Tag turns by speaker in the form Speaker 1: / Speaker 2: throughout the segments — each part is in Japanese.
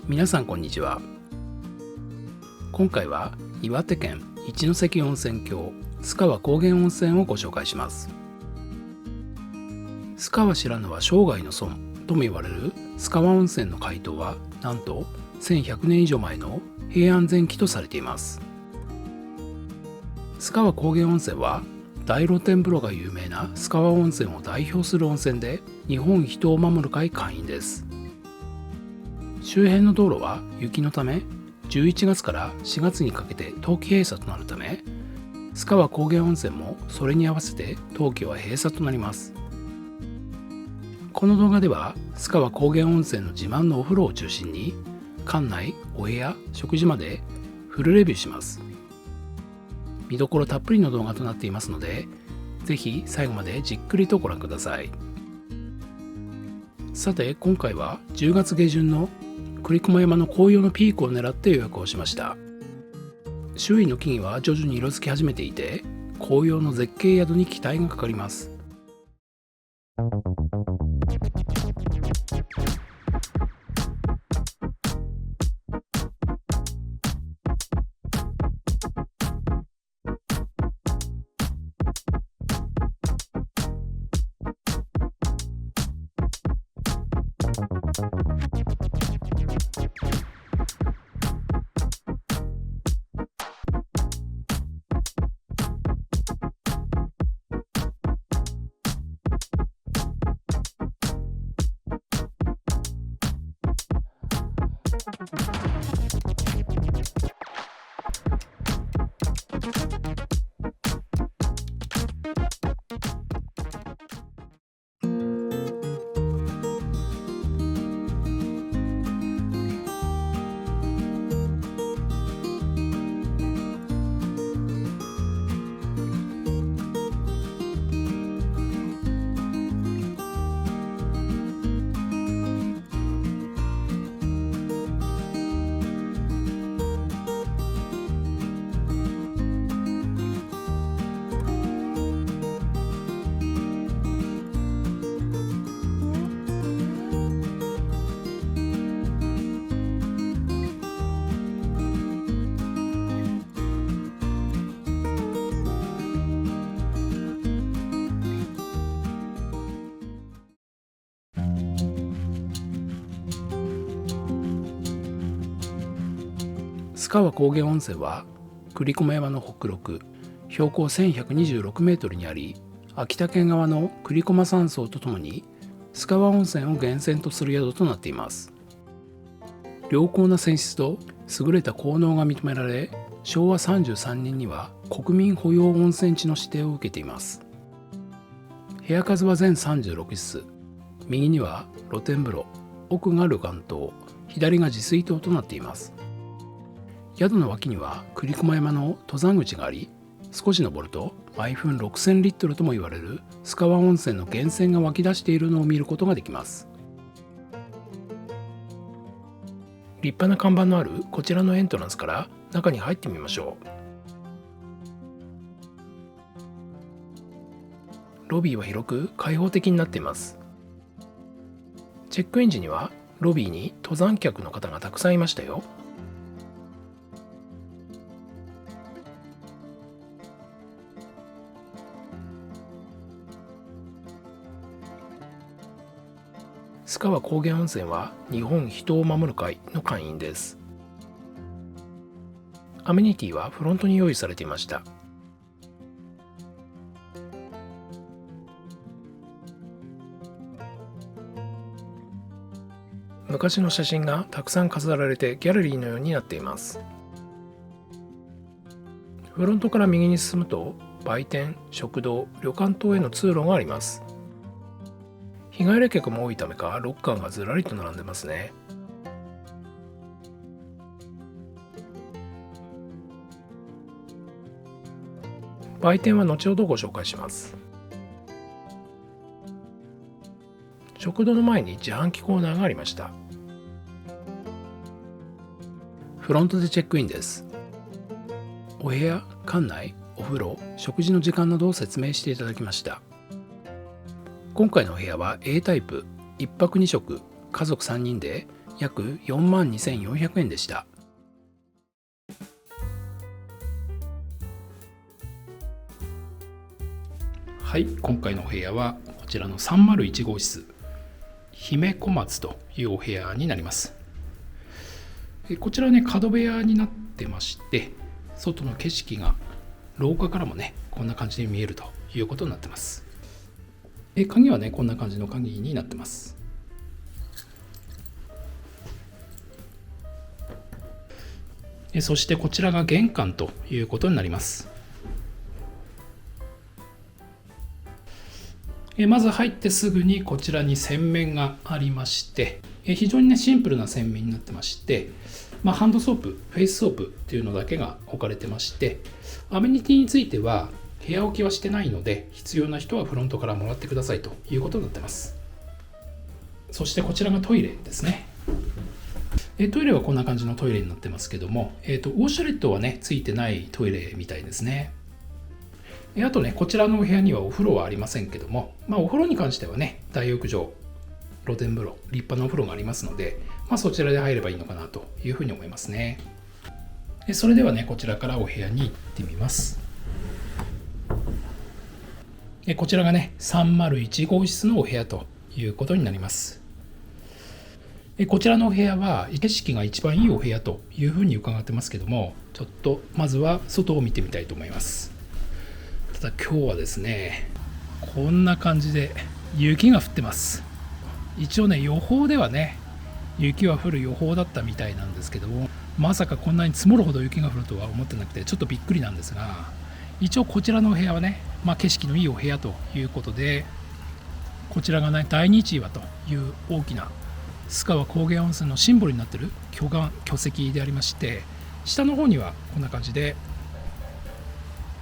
Speaker 1: 皆さんこんにちは。今回は岩手県一関温泉郷須川高原温泉をご紹介します。須川知らぬは生涯の損とも言われる須川温泉の開湯はなんと1100年以上前の平安前期とされています。須川高原温泉は大露天風呂が有名な須川温泉を代表する温泉で、日本人を守る会会員です。周辺の道路は雪のため11月から4月にかけて冬季閉鎖となるため、須川高原温泉もそれに合わせて冬季は閉鎖となります。この動画では須川高原温泉の自慢のお風呂を中心に、館内、お部屋、食事までフルレビューします。見どころたっぷりの動画となっていますので、ぜひ最後までじっくりとご覧ください。さて、今回は10月下旬の栗駒山の紅葉のピークを狙って予約をしました。周囲の木々は徐々に色づき始めていて、紅葉の絶景宿に期待がかかります。須川高原温泉は栗駒山の北麓、標高1126メートルにあり、秋田県側の栗駒山荘とともに須川温泉を源泉とする宿となっています。良好な泉質と優れた効能が認められ、昭和33年には国民保養温泉地の指定を受けています。部屋数は全36室、右には露天風呂、奥が旅館棟、左が自炊棟となっています。宿の脇には栗駒山の登山口があり、少し登ると毎分6000リットルとも言われる須川温泉の源泉が湧き出しているのを見ることができます。立派な看板のあるこちらのエントランスから中に入ってみましょう。ロビーは広く開放的になっています。チェックイン時にはロビーに登山客の方がたくさんいましたよ。須川高原温泉は日本人を守る会の会員です。アメニティはフロントに用意されていました。昔の写真がたくさん飾られてギャラリーのようになっています。フロントから右に進むと売店、食堂、旅館等への通路があります。日帰り客も多いためかロッカーがずらりと並んでますね。売店は後ほどご紹介します。食堂の前に自販機コーナーがありました。フロントでチェックインです。お部屋、館内、お風呂、食事の時間などを説明していただきました。今回のお部屋は A タイプ、1泊2食、家族3人で約42,400円でした。はい、今回のお部屋はこちらの301号室姫小松というお部屋になります。こちらはね、角部屋になってまして、外の景色が廊下からもねこんな感じで見えるということになってます。鍵はねこんな感じの鍵になってます。そしてこちらが玄関ということになります。まず入ってすぐにこちらに洗面がありまして、非常にねシンプルな洗面になってまして、ハンドソープ、フェイスソープっていうのだけが置かれてまして、アメニティについては部屋置きはしてないので、必要な人はフロントからもらってくださいということになってます。そしてこちらがトイレですね。トイレはこんな感じのトイレになってますけども、ウォシュレットはねついてないトイレみたいですね。あとね、こちらのお部屋にはお風呂はありませんけども、お風呂に関してはね、大浴場、露天風呂、立派なお風呂がありますので、そちらで入ればいいのかなというふうに思いますね。それではね、こちらからお部屋に行ってみます。こちらがね、301号室のお部屋ということになります。こちらのお部屋は景色が一番いいお部屋というふうに伺ってますけども、ちょっとまずは外を見てみたいと思います。ただ今日はですね、こんな感じで雪が降ってます。一応ね、予報ではね雪は降る予報だったみたいなんですけども、まさかこんなに積もるほど雪が降るとは思ってなくてちょっとびっくりなんですが、一応こちらのお部屋はね、景色のいいお部屋ということで、こちらがね大日岩という大きな須川高原温泉のシンボルになっている巨石でありまして、下の方にはこんな感じで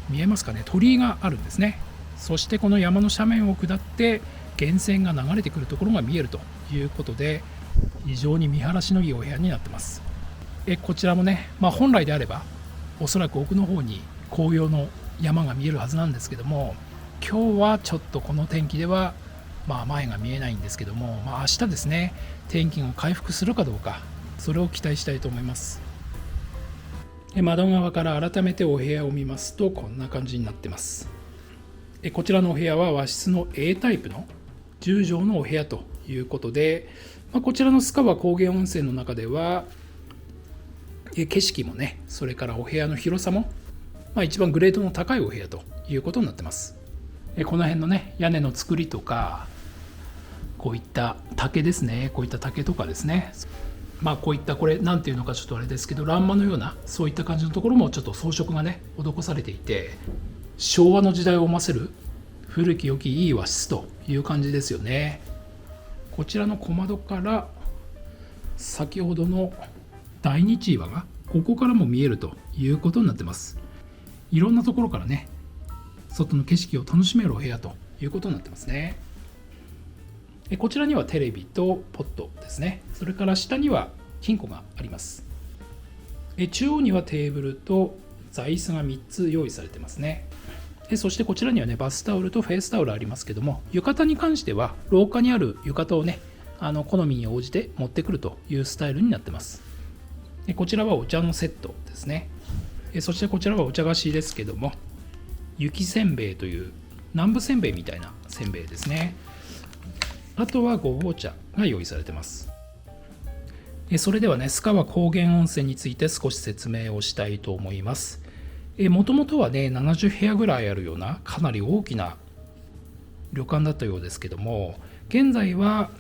Speaker 1: 見えますかね、鳥居があるんですね。そしてこの山の斜面を下って源泉が流れてくるところが見えるということで、非常に見晴らしのいいお部屋になってます。こちらもね、本来であればおそらく奥の方に紅葉の山が見えるはずなんですけども、今日はちょっとこの天気では前が見えないんですけども、明日ですね、天気が回復するかどうか、それを期待したいと思います。窓側から改めてお部屋を見ますとこんな感じになってます。こちらのお部屋は和室の A タイプの10畳のお部屋ということで、こちらの須川高原温泉の中では景色もね、それからお部屋の広さも、一番グレードの高いお部屋ということになってます。この辺のね屋根の作りとか、こういった竹ですね、こういった竹とかですね、こういったこれ何ていうのかちょっとあれですけど、欄間のようなそういった感じのところもちょっと装飾がね施されていて、昭和の時代を思わせる古き良きいい和室という感じですよね。こちらの小窓から先ほどの大日岩がここからも見えるということになってます。いろんなところからね外の景色を楽しめるお部屋ということになってますね。こちらにはテレビとポットですね。それから下には金庫があります。中央にはテーブルと座椅子が3つ用意されてますね。そしてこちらにはねバスタオルとフェイスタオルありますけども、浴衣に関しては廊下にある浴衣をね好みに応じて持ってくるというスタイルになってます。こちらはお茶のセットですね。そしてこちらはお茶菓子ですけども、雪せんべいという南部せんべいみたいなせんべいですね。あとはごぼう茶が用意されてます。それではね、須川高原温泉について少し説明をしたいと思います。もともとはね、70部屋ぐらいあるようなかなり大きな旅館だったようですけども、現在は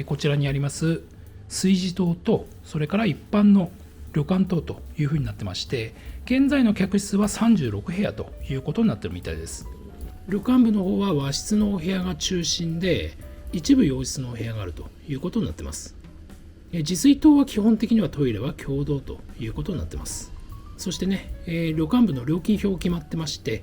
Speaker 1: こちらにあります炊事棟と、それから一般の旅館棟というふうになってまして、現在の客室は36部屋ということになってるみたいです。旅館部の方は和室のお部屋が中心で、一部洋室のお部屋があるということになってます。自炊棟は基本的にはトイレは共同ということになってます。そしてね、旅館部の料金表決まってまして、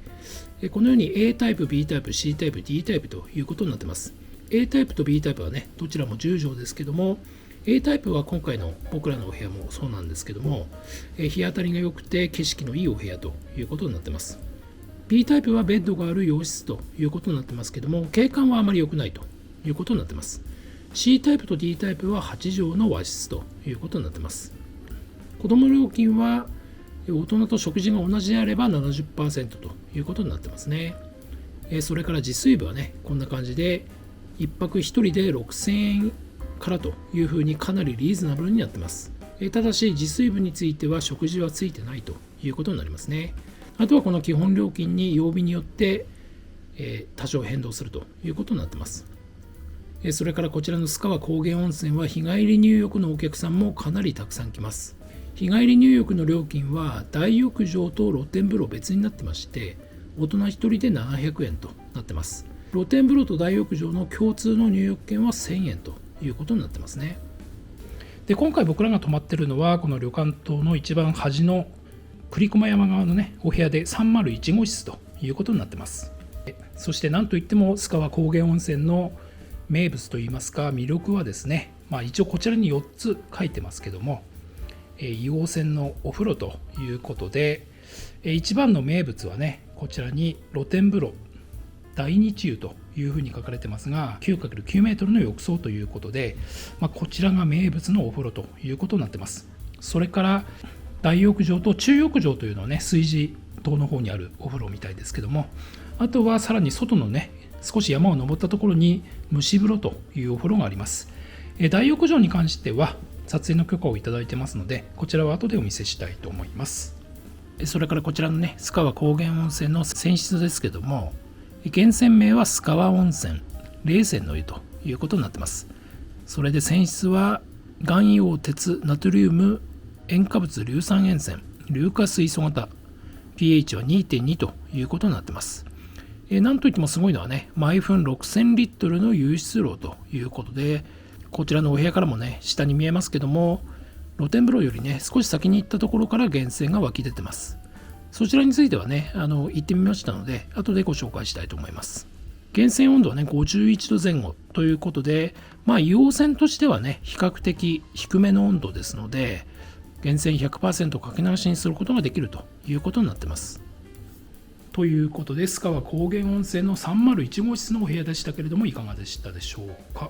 Speaker 1: このように A タイプ、B タイプ、C タイプ、D タイプということになってます。A タイプと B タイプはね、どちらも10畳ですけども、A タイプは今回の僕らのお部屋もそうなんですけども、日当たりが良くて景色のいいお部屋ということになってます。B タイプはベッドがある洋室ということになってますけども、景観はあまり良くないということになってます。C タイプと D タイプは8畳の和室ということになっています。子ども料金は大人と食事が同じであれば 70% ということになってますね。それから自炊部はね、こんな感じで1泊1人で6000円からというふうにかなりリーズナブルになってます。ただし自炊部については食事はついてないということになりますね。あとはこの基本料金に曜日によって多少変動するということになってます。それからこちらの須川高原温泉は日帰り入浴のお客さんもかなりたくさん来ます。日帰り入浴の料金は大浴場と露天風呂別になってまして、大人1人で700円となってます。露天風呂と大浴場の共通の入浴券は1000円ということになってますね。で、今回僕らが泊まってるのはこの旅館棟の一番端の栗駒山側のねお部屋で301号室ということになってます。そして何といっても須川高原温泉の名物といいますか魅力はですね、一応こちらに4つ書いてますけども、硫黄泉のお風呂ということで、一番の名物はね、こちらに露天風呂大日湯というふうに書かれてますが、 9×9 メートルの浴槽ということで、こちらが名物のお風呂ということになってます。それから大浴場と中浴場というのはね、炊事棟の方にあるお風呂みたいですけども、あとはさらに外のね少し山を登ったところに蒸し風呂というお風呂があります。大浴場に関しては撮影の許可をいただいてますので、こちらは後でお見せしたいと思います。それからこちらのね須川高原温泉の泉質ですけども、源泉名は須川温泉冷泉の湯ということになってます。それで泉質は岩硫黄鉄ナトリウム塩化物硫酸塩泉硫化水素型 pH は 2.2 ということになってます。なんといってもすごいのはね、毎分6000リットルの湧出量ということで、こちらのお部屋からもね下に見えますけども、露天風呂よりね少し先に行ったところから源泉が湧き出てます。そちらについてはね行ってみましたので、後でご紹介したいと思います。源泉温度はね51度前後ということで、硫黄泉としてはね比較的低めの温度ですので、源泉 100% かけ流しにすることができるということになってます。ということで須川高原温泉の301号室のお部屋でしたけれども、いかがでしたでしょうか。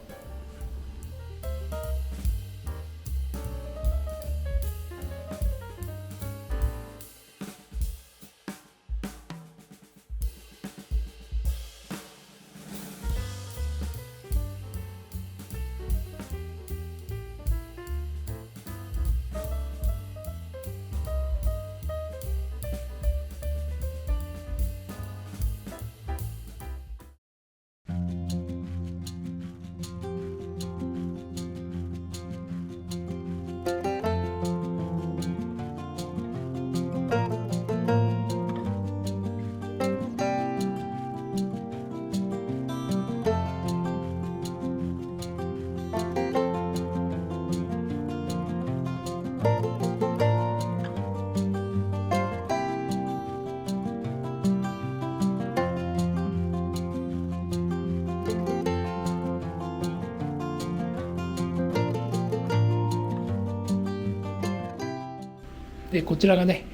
Speaker 1: でこちらがね、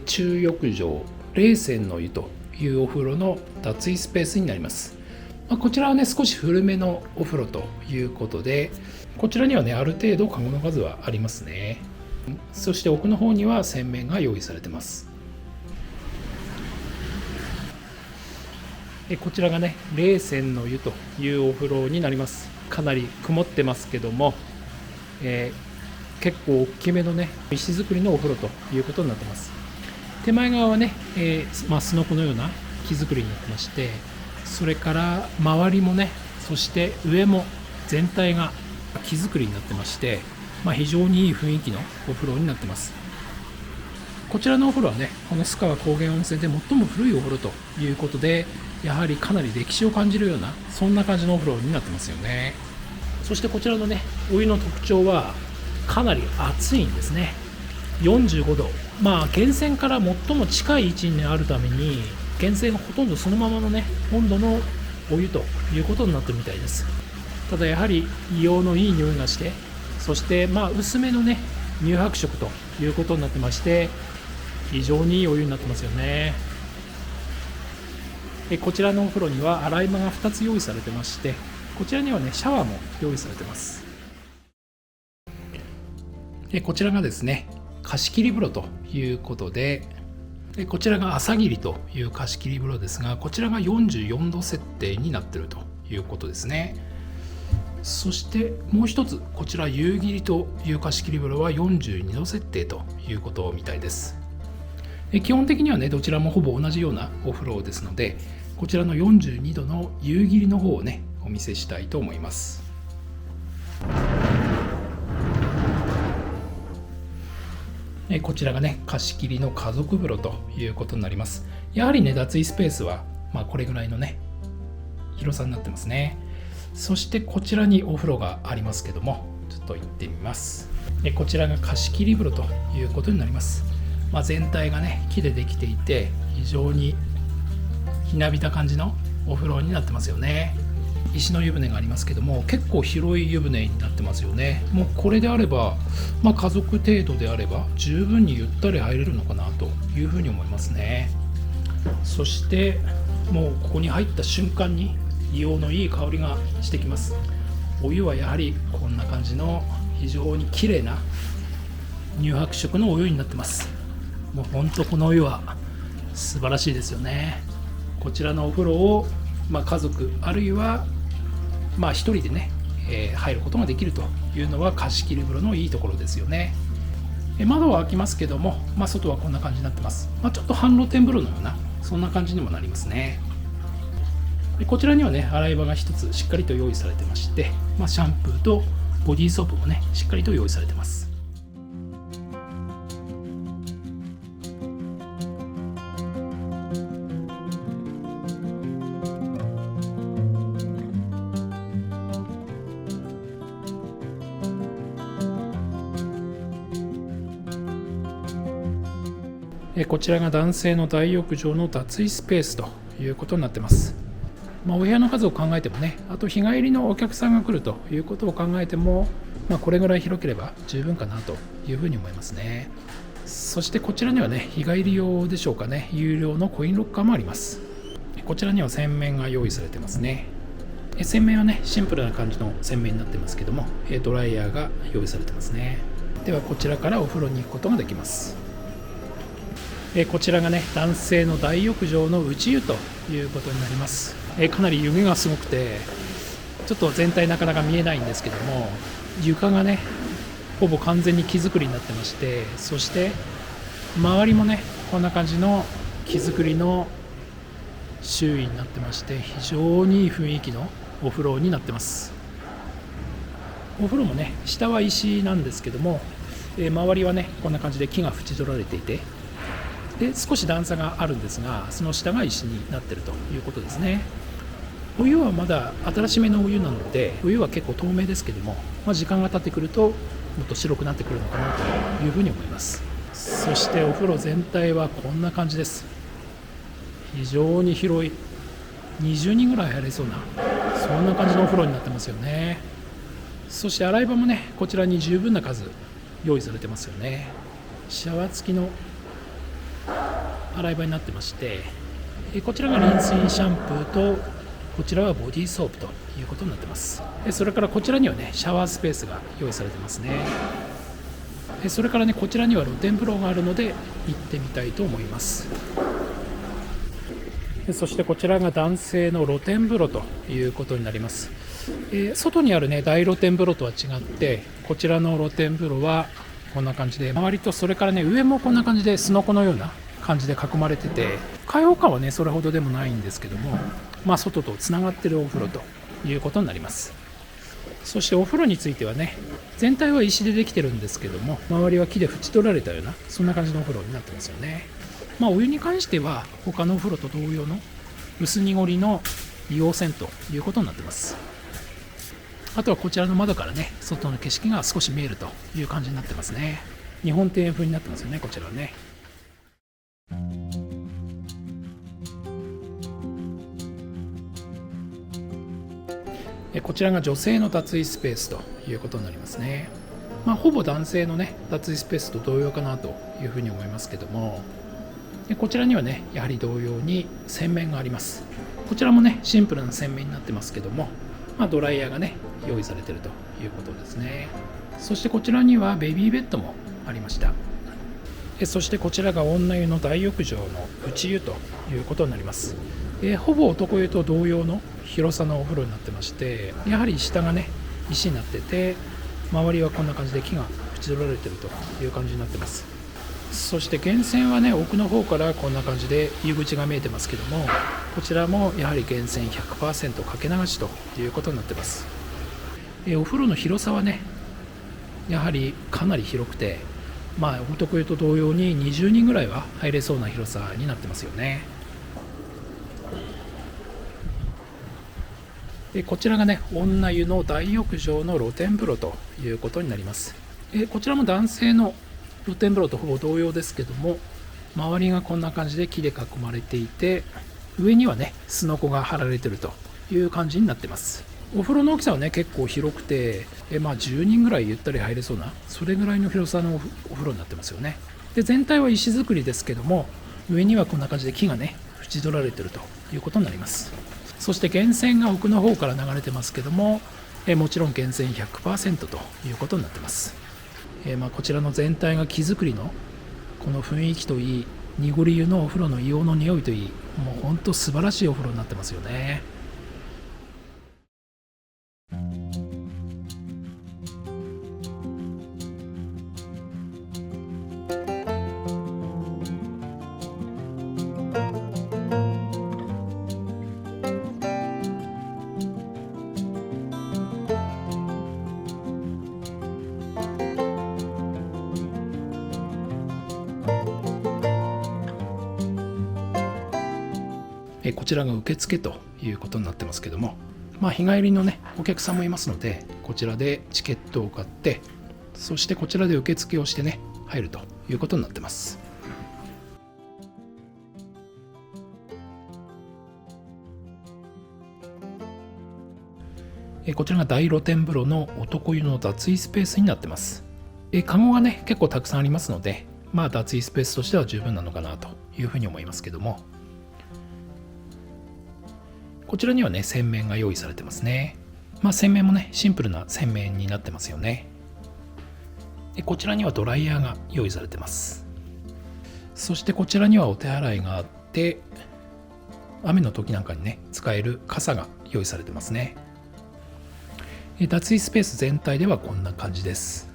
Speaker 1: 中浴場冷泉の湯というお風呂の脱衣スペースになります。こちらはね少し古めのお風呂ということで、こちらにはねある程度カゴの数はありますね。そして奥の方には洗面が用意されてます。こちらがね冷泉の湯というお風呂になります。かなり曇ってますけども、結構大きめのね石造りのお風呂ということになってます。手前側はね、すのこのような木造りになってまして、それから周りもね、そして上も全体が木造りになってまして、非常にいい雰囲気のお風呂になってます。こちらのお風呂はねこの須川高原温泉で最も古いお風呂ということで、やはりかなり歴史を感じるようなそんな感じのお風呂になってますよね。そしてこちらのねお湯の特徴はかなり熱いんですね。45度、源泉から最も近い位置にあるために源泉がほとんどそのままのね温度のお湯ということになってるみたいです。ただやはり硫黄のいい匂いがして、そして薄めのね乳白色ということになってまして、非常にいいお湯になってますよね。こちらのお風呂には洗い場が2つ用意されてまして、こちらにはねシャワーも用意されてます。こちらがですね貸切風呂ということで、こちらが朝霧という貸切風呂ですが、こちらが44度設定になっているということですね。そしてもう一つ、こちら夕霧という貸切風呂は42度設定ということみたいです。基本的にはねどちらもほぼ同じようなお風呂ですので、こちらの42度の夕霧の方をねお見せしたいと思います。こちらがね貸し切りの家族風呂ということになります。やはりね脱衣スペースはこれぐらいのね広さになってますね。そしてこちらにお風呂がありますけども、ちょっと行ってみます。こちらが貸し切り風呂ということになります。全体がね木でできていて、非常にひなびた感じのお風呂になってますよね。石の湯船がありますけども、結構広い湯船になってますよね。もうこれであれば、家族程度であれば十分にゆったり入れるのかなというふうに思いますね。そしてもうここに入った瞬間に硫黄のいい香りがしてきます。お湯はやはりこんな感じの非常に綺麗な乳白色のお湯になってます。もうほんとこのお湯は素晴らしいですよね。こちらのお風呂を、家族あるいは一人でね、入ることができるというのは貸し切り風呂のいいところですよね。窓は開きますけども、外はこんな感じになってます。ちょっと半露天風呂のようなそんな感じにもなりますね。こちらにはね洗い場が一つしっかりと用意されてまして、シャンプーとボディーソープもねしっかりと用意されてます。こちらが男性の大浴場の脱衣スペースということになってます。お部屋の数を考えてもね、あと日帰りのお客さんが来るということを考えても、これぐらい広ければ十分かなというふうに思いますね。そしてこちらにはね日帰り用でしょうかね、有料のコインロッカーもあります。こちらには洗面が用意されてますね。洗面はねシンプルな感じの洗面になってますけども、ドライヤーが用意されてますね。ではこちらからお風呂に行くことができます。こちらがね男性の大浴場の内湯ということになります。かなり湯気がすごくてちょっと全体なかなか見えないんですけども、床がねほぼ完全に木造りになってまして、そして周りもねこんな感じの木造りの周囲になってまして、非常にいい雰囲気のお風呂になってます。お風呂もね下は石なんですけども、周りはねこんな感じで木が縁取られていて、で少し段差があるんですが、その下が石になっているということですね。お湯はまだ新しめのお湯なので、お湯は結構透明ですけども、時間が経ってくるともっと白くなってくるのかなというふうに思います。そしてお風呂全体はこんな感じです。非常に広い、20人ぐらい入れそうなそんな感じのお風呂になってますよね。そして洗い場もねこちらに十分な数用意されてますよね。シャワー付きの洗い場になってまして、こちらがリンスインシャンプーと、こちらはボディーソープということになってます。それからこちらにはねシャワースペースが用意されてますね。それからねこちらには露天風呂があるので行ってみたいと思います。そしてこちらが男性の露天風呂ということになります。外にあるね大露天風呂とは違って、こちらの露天風呂はこんな感じで、周りとそれからね上もこんな感じでスノコのような感じで囲まれてて、開放感はねそれほどでもないんですけども、外とつながってるお風呂ということになります。そしてお風呂についてはね、全体は石でできてるんですけども、周りは木で縁取られたようなそんな感じのお風呂になってますよね。お湯に関しては他のお風呂と同様の薄濁りの硫黄泉ということになってます。あとはこちらの窓からね外の景色が少し見えるという感じになってますね。日本庭園風になってますよね、こちらはね。こちらが女性の脱衣スペースということになりますね。ほぼ男性のね脱衣スペースと同様かなというふうに思いますけども、こちらにはねやはり同様に洗面があります。こちらもねシンプルな洗面になってますけども、ドライヤーがね用意されているということですね。そしてこちらにはベビーベッドもありました。そしてこちらが女湯の大浴場の内湯ということになります。ほぼ男湯と同様の広さのお風呂になってまして、やはり下がね石になってて、周りはこんな感じで木が縁取られているという感じになってます。そして源泉はね奥の方からこんな感じで入り口が見えてますけども、こちらもやはり源泉 100% かけ流しということになってます。お風呂の広さはねやはりかなり広くて、男湯と同様に20人ぐらいは入れそうな広さになってますよね。でこちらがね女湯の大浴場の露天風呂ということになります。こちらも男性の露天風呂とほぼ同様ですけども、周りがこんな感じで木で囲まれていて、上にはねすのこが張られているという感じになってます。お風呂の大きさはね結構広くて、10人ぐらいゆったり入れそうな、それぐらいの広さのお風呂になってますよね。で全体は石造りですけども、上にはこんな感じで木がね縁取られているということになります。そして源泉が奥の方から流れてますけども、もちろん源泉 100% ということになってます。こちらの全体が木造りのこの雰囲気といい、濁り湯のお風呂の硫黄の匂いといい、もうほんと素晴らしいお風呂になってますよね。こちらが受付ということになってますけども、日帰りのねお客さんもいますので、こちらでチケットを買って、そしてこちらで受付をしてね入るということになってます。こちらが大露天風呂の男湯の脱衣スペースになってます。カゴがね結構たくさんありますので、脱衣スペースとしては十分なのかなというふうに思いますけども、こちらにはね洗面が用意されてますね。洗面もねシンプルな洗面になってますよね。でこちらにはドライヤーが用意されてます。そしてこちらにはお手洗いがあって、雨の時なんかにね使える傘が用意されてますね。脱衣スペース全体ではこんな感じです。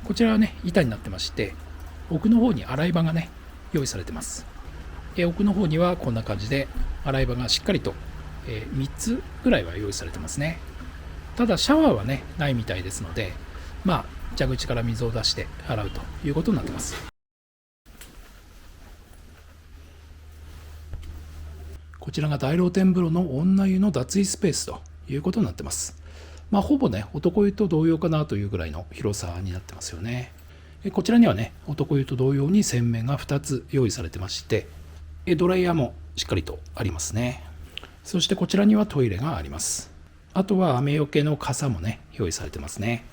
Speaker 1: こちらはね板になってまして、奥の方に洗い場がね用意されてます。奥の方にはこんな感じで洗い場がしっかりと、3つぐらいは用意されてますね。ただシャワーはねないみたいですので、蛇口から水を出して洗うということになってます。こちらが大露天風呂の女湯の脱衣スペースということになってます。ほぼね男湯と同様かなというぐらいの広さになってますよね。こちらにはね男湯と同様に洗面が2つ用意されてまして、ドライヤーもしっかりとありますね。そしてこちらにはトイレがあります。あとは雨よけの傘もね用意されてますね。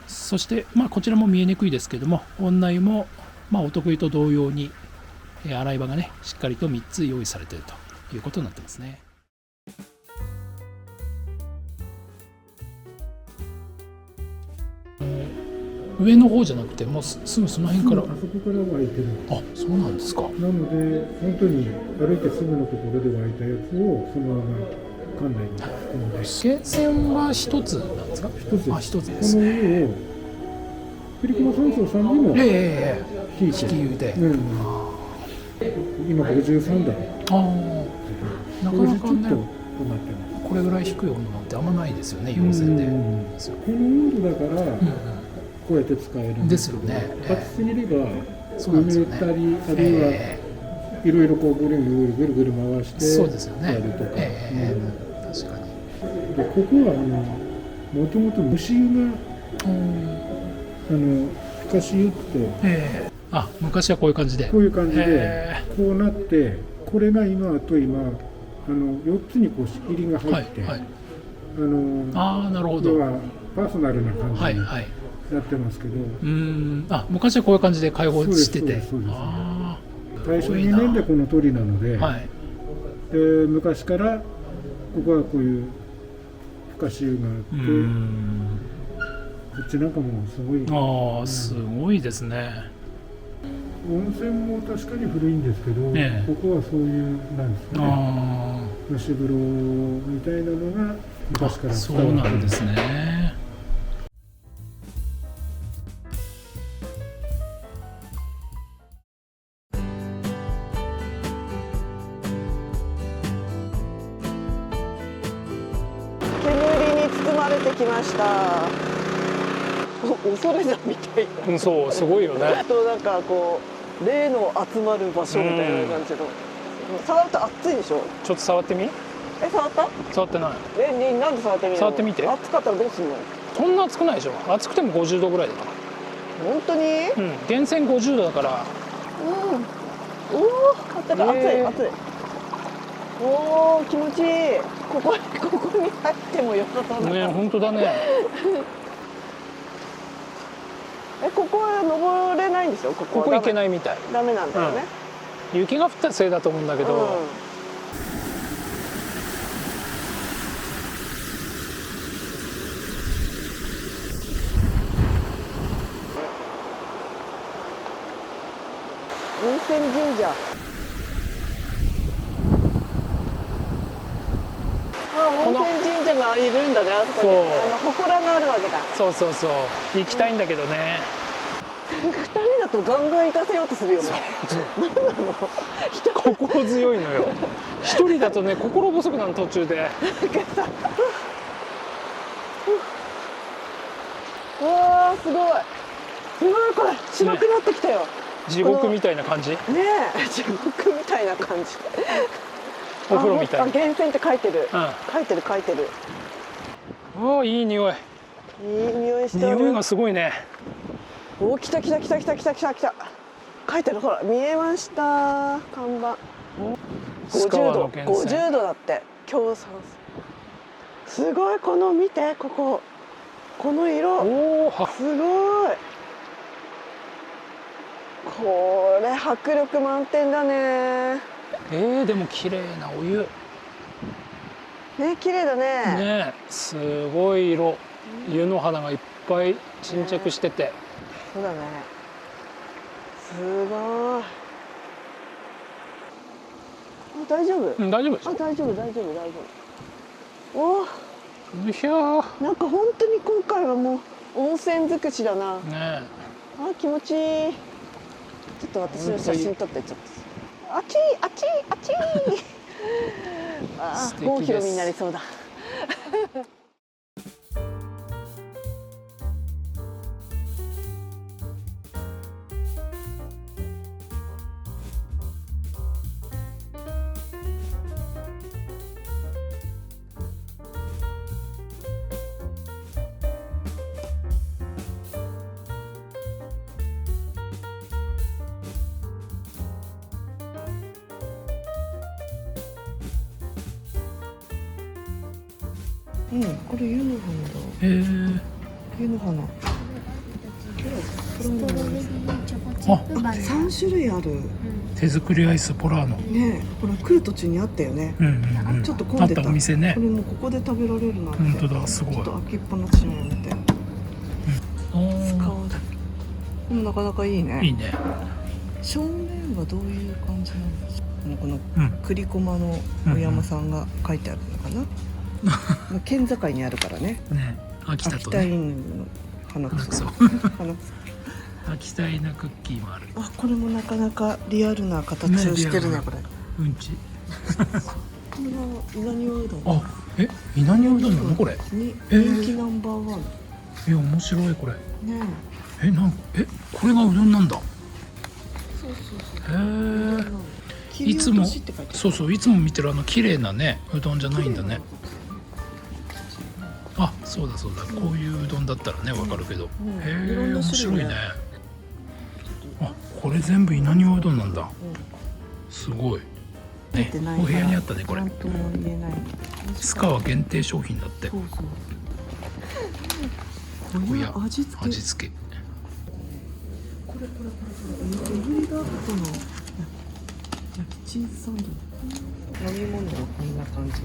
Speaker 1: そして、こちらも見えにくいですけども、女湯もお得意と同様に洗い場がねしっかりと3つ用意されているということになってますね。上の方じゃなくてもうすぐその辺から、
Speaker 2: あそこから湧いてる。
Speaker 1: あ、そうなんですか。
Speaker 2: なので本当に歩いてすぐのところで湧いたやつをそのまま館内に含んで、
Speaker 1: 源泉は一つなんですか。
Speaker 2: 一つ
Speaker 1: あ、一つです。
Speaker 2: この上を栗駒山荘さんにも引い
Speaker 1: 引
Speaker 2: て、
Speaker 1: き湯で、
Speaker 2: 今53台。
Speaker 1: なかなかね
Speaker 2: ちょっと止まってます。
Speaker 1: これぐらい低い温度なんてあんまないですよね、溶泉で。
Speaker 2: この温度だからこうやって使えるんですけど、暑すぎれば埋めたり、あるいはいろいろこうぐるぐるぐる回して
Speaker 1: そうですよね。
Speaker 2: やるとか。
Speaker 1: 確かに。
Speaker 2: でここはもともと蒸し湯がふかし湯って、
Speaker 1: 昔はこういう感じで、
Speaker 2: こういう感じでこうなって、これが今4つにこう仕切りが入って、
Speaker 1: なるほど。
Speaker 2: 要はパーソナルな感じになってますけど、
Speaker 1: 昔はこういう感じで開放してて、
Speaker 2: 大正2年でこの通りなので、で昔からここはこういうふかし湯があって、こっちなんかもすごい、
Speaker 1: すごいですね。
Speaker 2: 温泉も確かに古いんですけど、ここはそういうなんですかね、蒸し風呂みたいなのが昔から
Speaker 1: そうなんですね。
Speaker 3: 煙に包まれてきました。恐山みたいな。
Speaker 1: そう、すごいよね。
Speaker 3: なんかこう霊の集まる場所みたいな感じの。触ると熱いでしょ。
Speaker 1: ちょっと触ってみ。
Speaker 3: 触った？
Speaker 1: 触ってない。
Speaker 3: なんで触ってみるの？
Speaker 1: 触ってみて。
Speaker 3: 熱かったらどうするの？
Speaker 1: そんな熱くないでしょ。熱くても50度ぐらいだから。
Speaker 3: 本当に？
Speaker 1: 源泉50度だから。
Speaker 3: おお、熱い。おお、気持ちいい。ここに入ってもよさそうだね。
Speaker 1: 本当だね。
Speaker 3: ここは登れないんですよ。ここ
Speaker 1: 行けないみたい。
Speaker 3: ダメなんだよね。
Speaker 1: 雪が降ったせいだと思うんだけど。
Speaker 3: 温泉神社。温泉神社がいるんだね。あそこに祠があるわけだ。
Speaker 1: そう行きたいんだけどね。
Speaker 3: 2人だとガンガン行かせようとするよね。
Speaker 1: 心強いのよ。1人だとね、心細くなる途中で。
Speaker 3: うわー、すごいこれ白くなってきたよ。
Speaker 1: 地獄みたいな感じ。
Speaker 3: ねえ、地獄みたいな感じ。
Speaker 1: お風呂みたいな。
Speaker 3: 源泉って書いてる。書いてる。
Speaker 1: おお、いい匂い。
Speaker 3: いい匂いしてる。
Speaker 1: 匂いがすごいね。
Speaker 3: お、来た。書いてる、ほら、見えました。看板。50度だって。強酸素。すごい、見て、この色。すごい。これ迫力満点だね。
Speaker 1: でも綺麗なお湯。
Speaker 3: ね、綺麗だね。
Speaker 1: ね、すごい色。湯の花がいっぱい沈着してて。
Speaker 3: そうだね。すごい。大丈夫？
Speaker 1: 大丈夫でしょ。
Speaker 3: 大丈夫。お
Speaker 1: うひゃー。
Speaker 3: なんか本当に今回はもう温泉尽くしだな。
Speaker 1: ね。
Speaker 3: 気持ちいい。ちょっと私の写真撮ってちょっと。あちい。郷ひろみになりそうだ。これ湯の花だ。湯の花。ストロベリーチョコ3種類ある。
Speaker 1: 手作りアイスポラーノ。
Speaker 3: ね、ほら来る途中にあったよね。ちょっと混んでた。
Speaker 1: あったお店ね。
Speaker 3: これもここで食べられるなんて。
Speaker 1: 本当だ、すごい。
Speaker 3: ちょっと開きっぱなしのやめて。使おう。でもなかなかいいね。
Speaker 1: いいね。
Speaker 3: 正面はどういう感じなんですか。この栗駒のお山さんが書いてあるのかな。県境にあるからね。
Speaker 1: ね、秋田とね。
Speaker 3: 秋田犬の花くそ。
Speaker 1: 秋田犬クッキーもある。
Speaker 3: あ、これもなかなかリアルな形をしてるね、これ。
Speaker 1: うんち。
Speaker 3: これは稲庭うどん。
Speaker 1: あ、稲庭うどんなのこれ。
Speaker 3: 人気ナンバーワン。
Speaker 1: 面白いこれ。
Speaker 3: ね
Speaker 1: これがうどんなんだ。
Speaker 3: そうそう
Speaker 1: へえ。
Speaker 3: そう。
Speaker 1: いつも
Speaker 3: そう
Speaker 1: いつも見てる綺麗なねうどんじゃないんだね。あ、そうだこういううどんだったらねわかるけど。へえ、面白いね。あ、これ全部稲庭うどんなんだ。すごい。ね、お部屋にあったねこれ。須川限定商品だって。おや、味付け。
Speaker 3: これ。エブリガートの焼きチーズサンド。飲み物はこんな感じ。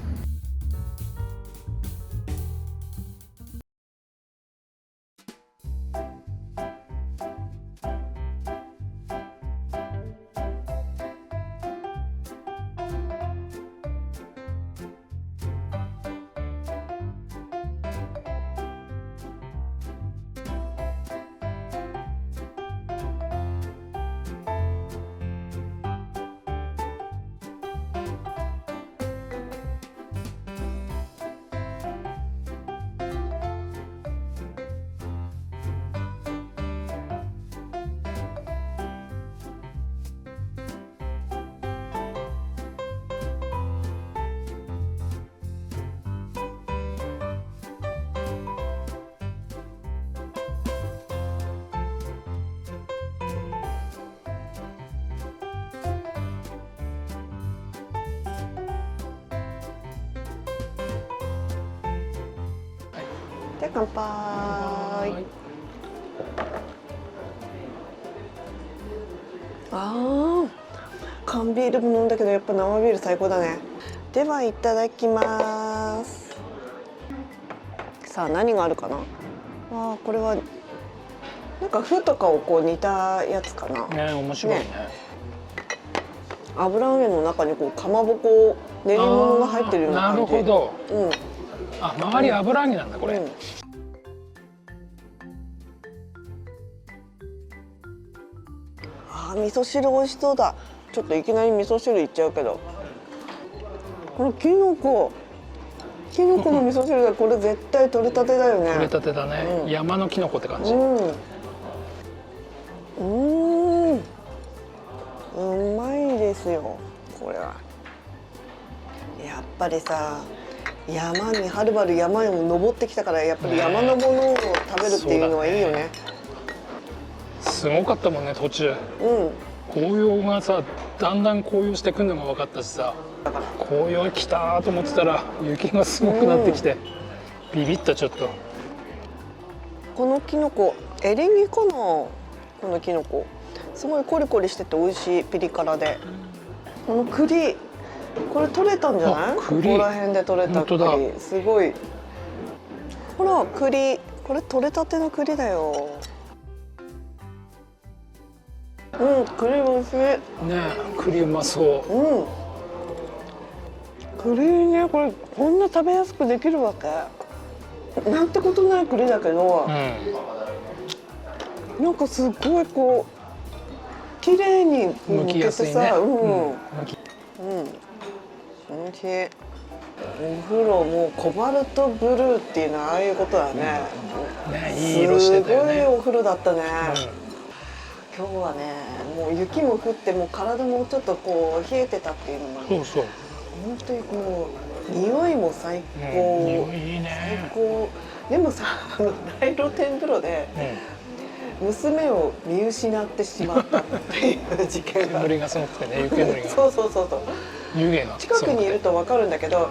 Speaker 3: じゃあ乾杯。缶ビールも飲んだけどやっぱ生ビール最高だね。ではいただきます。さあ何があるかな。これはなんか麩とかをこう煮たやつかな。
Speaker 1: ね、面白いね。
Speaker 3: 油揚げの中にこうかまぼこ練り物が入ってるような感じ。
Speaker 1: なるほど。周り油揚げなんだこれ。味噌汁美味しそうだ。ちょっといきなり味噌汁いっちゃうけど、このキノコの味噌汁だ。これ絶対取れたてだよね。取れたてだね。山のキノコって感じ。
Speaker 3: うまいですよこれは。やっぱりさ、山にはるばる山を登ってきたから、やっぱり山のものを食べるっていうのはいいよね。
Speaker 1: すごかったもんね途中。紅葉がさ、だんだん紅葉してくるのが分かったしさ、紅葉来たと思ってたら雪がすごくなってきて、ビビったちょっと。
Speaker 3: このキノコエリンギかな。このキノコすごいコリコリしてて美味しい。ピリ辛で。この栗、これ取れたんじゃない？ここら辺で取れた栗。すごい。ほら栗、これ取れたての栗だよ。栗美味しい。ね、
Speaker 1: 栗うまそう。
Speaker 3: 栗ね、これこんな食べやすくできるわけ。なんてことない栗だけど、なんかすごいこう綺麗に剥けてさ、おいしい。お風呂もコバルトブルーっていうのはああいうことだね。
Speaker 1: いい色してたよね。
Speaker 3: すごいお風呂だったね。今日はね、もう雪も降ってもう体もちょっとこう冷えてたっていうのもある。本当にこう匂いも最高。
Speaker 1: 匂いいいね。
Speaker 3: 最高。でもさ、大露天風呂で娘を見失ってしまったっていう事件が。
Speaker 1: 煙がすごくてね、湯煙が。
Speaker 3: そう
Speaker 1: 湯気が
Speaker 3: 近くにいると分かるんだけど、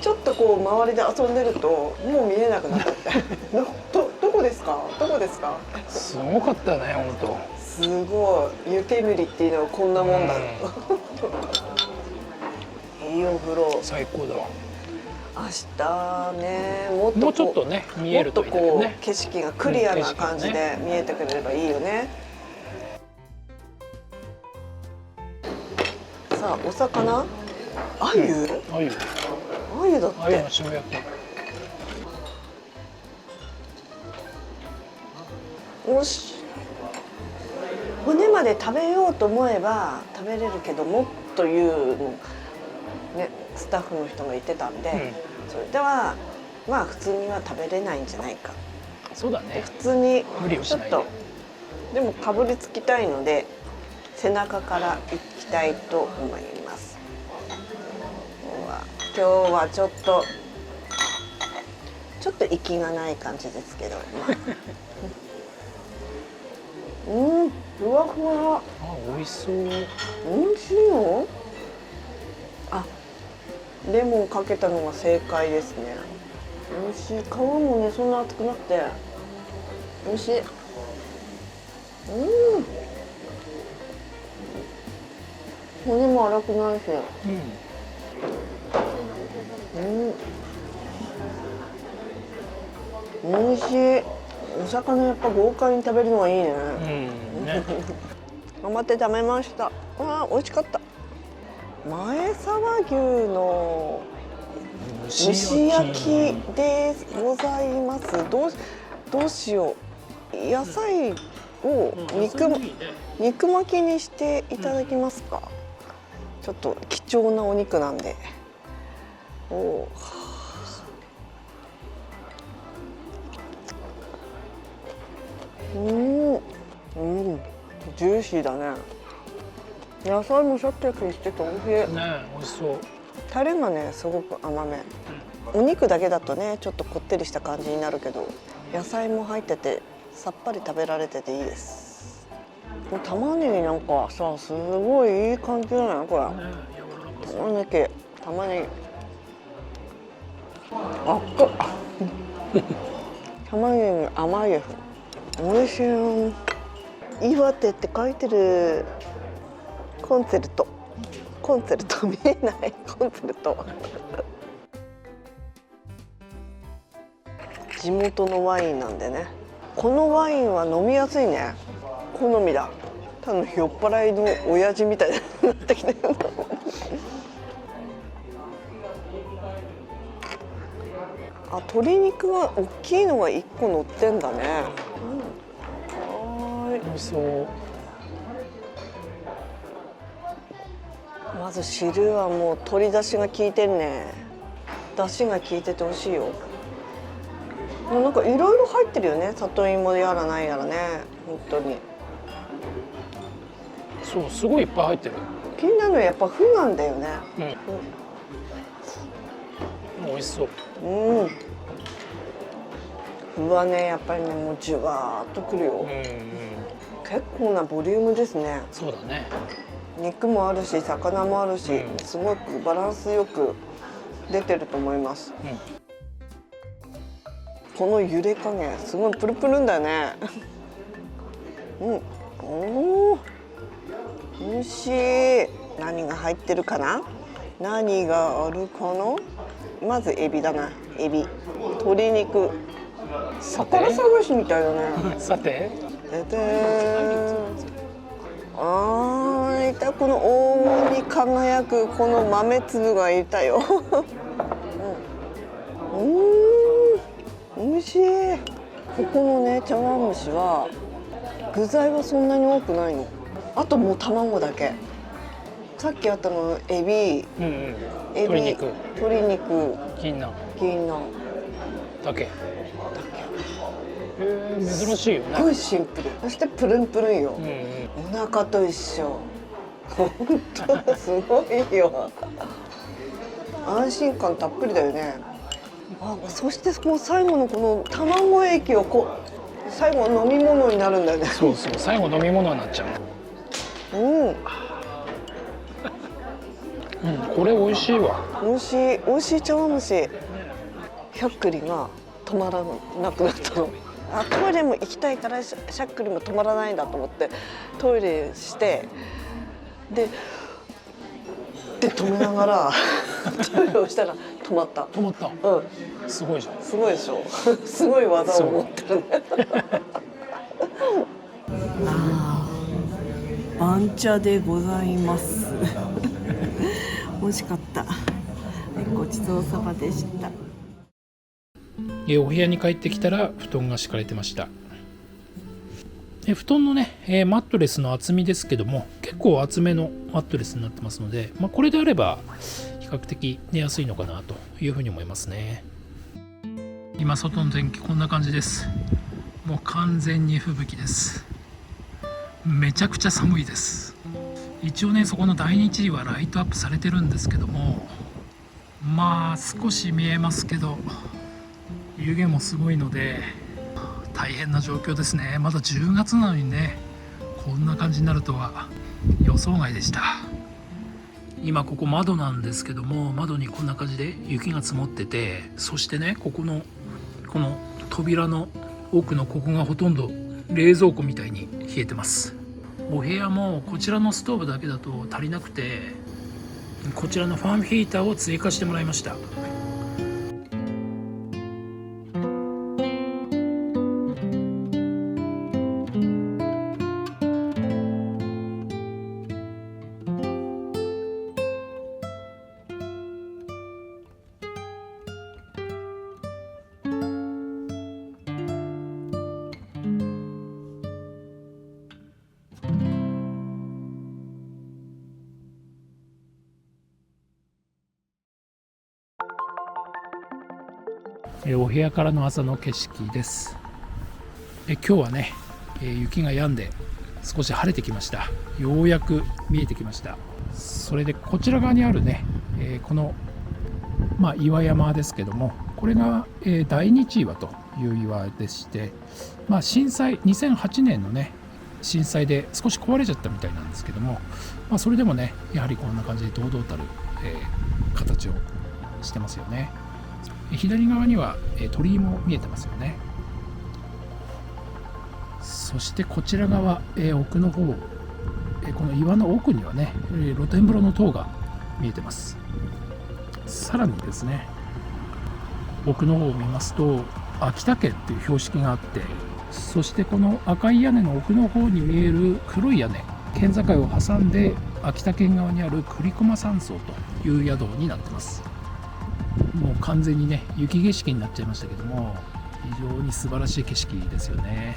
Speaker 3: ちょっとこう周りで遊んでるともう見えなくなっちゃってどこですか？どこですか？
Speaker 1: すごかったね、本当。
Speaker 3: すごい湯煙っていうのはこんなもんだ、いいお風呂。
Speaker 1: 最高だわ。
Speaker 3: 明日ね、も
Speaker 1: うちょっとね見えるといいんだよね。
Speaker 3: もっとこう景色がクリアな感じで見えてくれればいいよね。さあお魚、アユ、
Speaker 1: アユ、
Speaker 3: アユだって。
Speaker 1: アユの塩焼き。
Speaker 3: よし、骨まで食べようと思えば食べれるけどもというのね、スタッフの人が言ってたんで、それではまあ普通には食べれないんじゃないか。
Speaker 1: そうだね。
Speaker 3: 普通に
Speaker 1: 無理をしないで。
Speaker 3: ちょっとでもかぶりつきたいので背中からいきたいと思います。今日はちょっと息がない感じですけど、まあふわふわ。
Speaker 1: あ、美味しそう。
Speaker 3: 美味しいよ。あ、レモンかけたのが正解ですね。美味しい。皮もねそんな厚くなくて美味しい。骨も粗くないし。美味しい。お魚やっぱ豪快に食べるのがいいね。頑張って食べました。わあ、美味しかった。前沢牛の蒸し焼きでございます。どうしよう。野菜を肉巻きにしていただきますか。ちょっと貴重なお肉なんで。ジューシーだね。野菜もシャキシャキしてて美味しい。
Speaker 1: ね、美味しそう。
Speaker 3: タレがねすごく甘め。お肉だけだとねちょっとこってりした感じになるけど、野菜も入っててさっぱり食べられてていいです。この玉ねぎなんかさ、すごいいい感じじゃないこれ。玉ねぎ。あっか。玉ねぎ甘いです。美味しい。岩手って書いてる。コンセルト見えない。コンセルト。地元のワインなんでね。このワインは飲みやすいね。好みだ。多分酔っ払いの親父みたいになってきてる。あ、鶏肉が大きいのが1個乗ってんだね。
Speaker 1: 美味しそう。
Speaker 3: まず汁はもう鶏だしが効いてんね。だしが効いてて美味しいよ。なんかいろいろ入ってるよね。里芋やらないやらね。本当に。
Speaker 1: そう、すごいいっぱい入ってる。
Speaker 3: 気になるのはやっぱ麩なんだよね。
Speaker 1: 美味しそう。
Speaker 3: 麩はねやっぱりねもうじゅわーっとくるよ。結構なボリュームですね。
Speaker 1: そうだね。
Speaker 3: 肉もあるし魚もあるし、すごくバランスよく出てると思います。この揺れ加減すごいプルプルんだよね。美味しい。何が入ってるかな。何があるかな。まずエビだな。エビ、鶏肉、宝探しみたいだね。
Speaker 1: さて。
Speaker 3: いた。この黄金に輝くこの豆粒がいたよ。美味しい。ここのね茶碗蒸しは具材はそんなに多くないの。あともう卵だけ。さっきあったのエビ、
Speaker 1: 鶏肉、銀杏だけ。珍しいよね。
Speaker 3: すごいシンプル。そしてプルンプルンよ。お腹と一緒。本当すごいよ。安心感たっぷりだよね。そしてもう最後のこの卵液を最後飲み物になるんだよね。
Speaker 1: そうそう、最後飲み物になっちゃう。これ美味しいわ。
Speaker 3: 美味しい茶碗蒸し。ひゃっくりが止まらなくなったの。トイレも行きたいからしゃっくりも止まらないんだと思ってトイレしてで止めながらトイレをしたら止まった。
Speaker 1: 止まった。
Speaker 3: うん。
Speaker 1: すごいじゃん。
Speaker 3: すごいでしょ。すごい技を持ってるね。番茶でございます。美味しかった。ごちそうさまでした。
Speaker 1: お部屋に帰ってきたら布団が敷かれてました。布団のね、マットレスの厚みですけども、結構厚めのマットレスになってますので、これであれば比較的寝やすいのかなというふうに思いますね。今外の天気こんな感じです。もう完全に吹雪です。めちゃくちゃ寒いです。一応ね、そこの第2地はライトアップされてるんですけども、少し見えますけど湯気もすごいので大変な状況ですね。まだ10月なのにね、こんな感じになるとは予想外でした。今ここ窓なんですけども、窓にこんな感じで雪が積もってて、そしてね、この扉の奥のここがほとんど冷蔵庫みたいに冷えてます。お部屋もこちらのストーブだけだと足りなくて、こちらのファンヒーターを追加してもらいました。お部屋からの朝の景色です。今日はね、雪が止んで少し晴れてきました。ようやく見えてきました。それでこちら側にあるね、この、岩山ですけども、これが、第二岩という岩でして、震災2008年のね震災で少し壊れちゃったみたいなんですけども、それでもねやはりこんな感じで堂々たる、形をしてますよね。左側には鳥居も見えてますよね。そしてこちら側、奥の方、この岩の奥にはね露天風呂の塔が見えてます。さらにですね、奥の方を見ますと秋田県っていう標識があって、そしてこの赤い屋根の奥の方に見える黒い屋根、県境を挟んで秋田県側にある栗駒山荘という宿になってます。もう完全にね雪景色になっちゃいましたけども、非常に素晴らしい景色ですよね。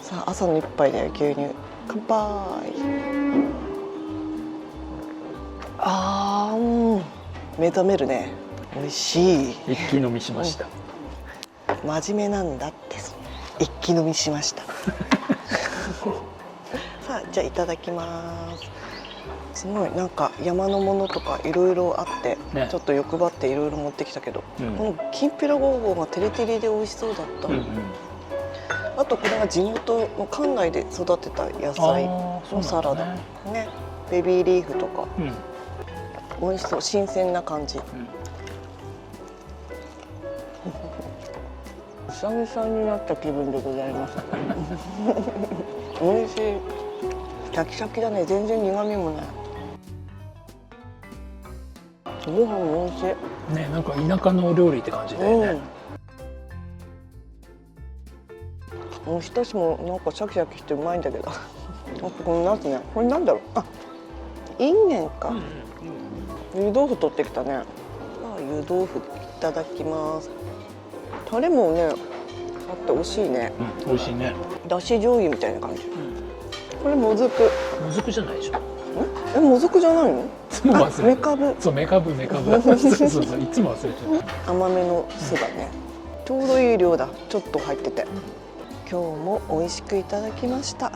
Speaker 1: さあ朝の一杯で牛乳乾杯。目覚めるね。美味しい。一気飲みしました。
Speaker 3: 真面目なんだって。一気飲みしました。さあじゃあいただきます。すごいなんか山のものとかいろいろあって、
Speaker 1: ね、
Speaker 3: ちょっと欲張っていろいろ持ってきたけど、このきんぴらごぼうがテリテリで美味しそうだった、あとこれが地元の館内で育てた野菜のサラダ、ね、ベビーリーフとか、美味しそう、新鮮な感じ、久々になった気分でございます美味しい、シャキシャキだね、全然苦味もない、ご飯も美味しい
Speaker 1: ね、なんか田舎のお料理って感じだよね、
Speaker 3: おひたしもなんかシャキシャキしてうまいんだけどあとこのナスね、これなんだろう、あ、インゲンか、湯豆腐取ってきたね。湯豆腐いただきます。タレもねあって美味しいね、
Speaker 1: 美味しいね、
Speaker 3: だし醤油みたいな感じ、これもずく、
Speaker 1: もずくじゃないでしょ、
Speaker 3: もずくじゃないの、めかぶ、
Speaker 1: そう、めかぶそうそうそう、いつも忘れちゃう、
Speaker 3: 甘めの酢だね、ちょうどいい量だ、ちょっと入ってて、今日も美味しくいただきました。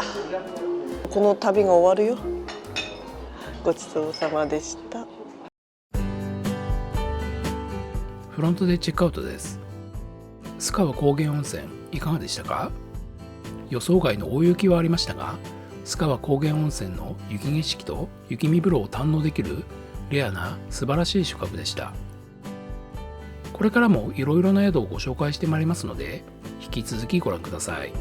Speaker 3: この旅が終わるよ。ごちそうさまでした。
Speaker 1: フロントでチェックアウトです。須川高原温泉いかがでしたか？予想外の大雪はありましたが、須川高原温泉の雪景色と雪見風呂を堪能できるレアな素晴らしい宿泊でした。これからもいろいろな宿をご紹介してまいりますので、引き続きご覧ください。